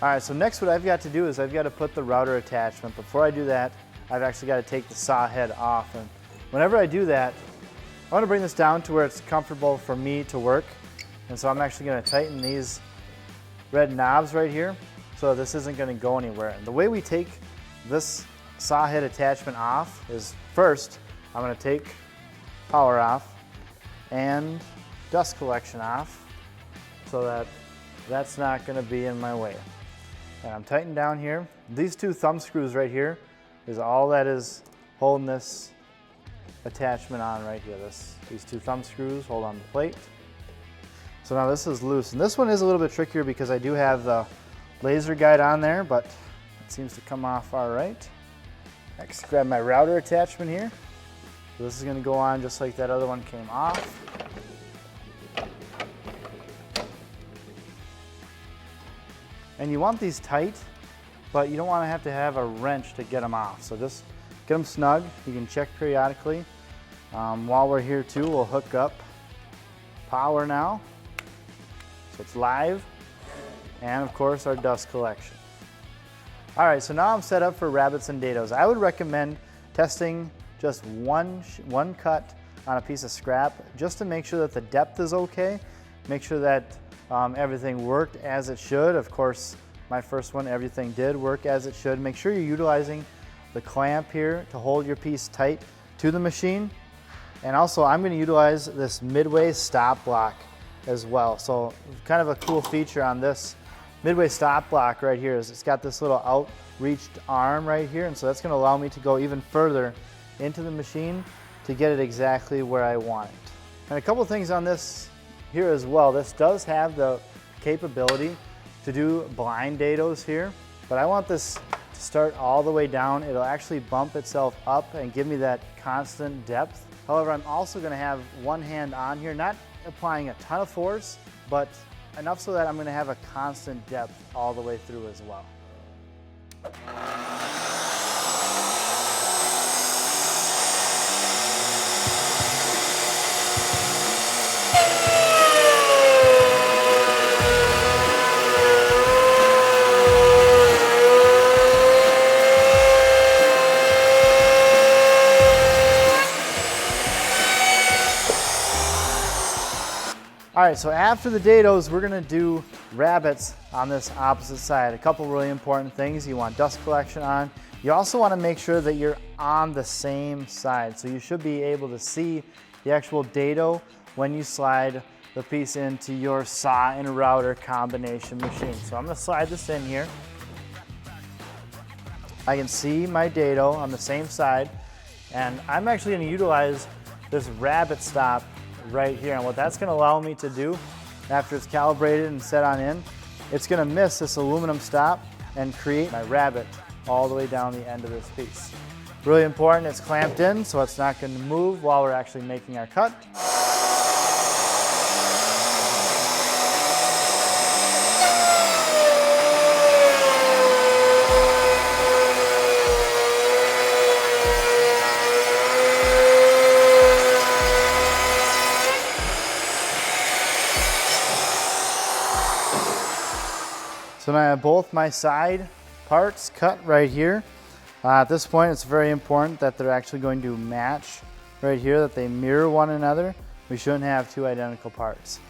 All right, so next what I've got to do is I've got to put the router attachment. Before I do that, I've actually got to take the saw head off. And whenever I do that, I want to bring this down to where it's comfortable for me to work. And so I'm actually going to tighten these red knobs right here so this isn't going to go anywhere. And the way we take this saw head attachment off is first, I'm going to take power off and dust collection off so that that's not going to be in my way. And I'm tightening down here. These two thumb screws right here is all that is holding this attachment on right here. These two thumb screws hold on the plate. So now this is loose. And this one is a little bit trickier because I do have the laser guide on there, but it seems to come off all right. Next, grab my router attachment here. So this is going to go on just like that other one came off. And you want these tight, but you don't want to have a wrench to get them off. So just get them snug. You can check periodically. While we're here too, we'll hook up power now. So it's live. And of course our dust collection. All right, so now I'm set up for rabbits and dados. I would recommend testing just one cut on a piece of scrap just to make sure that the depth is okay. Make sure that everything worked as it should. Of course, my first one, everything did work as it should. Make sure you're utilizing the clamp here to hold your piece tight to the machine. And also, I'm going to utilize this midway stop block as well. So kind of a cool feature on this midway stop block right here is it's got this little outreached arm right here. And so that's going to allow me to go even further into the machine to get it exactly where I want it. And a couple things on this here as well. This does have the capability to do blind dados here, but I want this to start all the way down. It'll actually bump itself up and give me that constant depth. However, I'm also going to have one hand on here, not applying a ton of force, but enough so that I'm going to have a constant depth all the way through as well. All right, so after the dados, we're gonna do rabbits on this opposite side. A couple really important things. You want dust collection on. You also wanna make sure that you're on the same side. So you should be able to see the actual dado when you slide the piece into your saw and router combination machine. So I'm gonna slide this in here. I can see my dado on the same side, and I'm actually gonna utilize this rabbit stop right here. And what that's going to allow me to do after it's calibrated and set on in, it's going to miss this aluminum stop and create my rabbit all the way down the end of this piece. Really important, it's clamped in so it's not going to move while we're actually making our cut. So now I have both my side parts cut right here. At this point, it's very important that they're actually going to match right here, that they mirror one another. We shouldn't have two identical parts.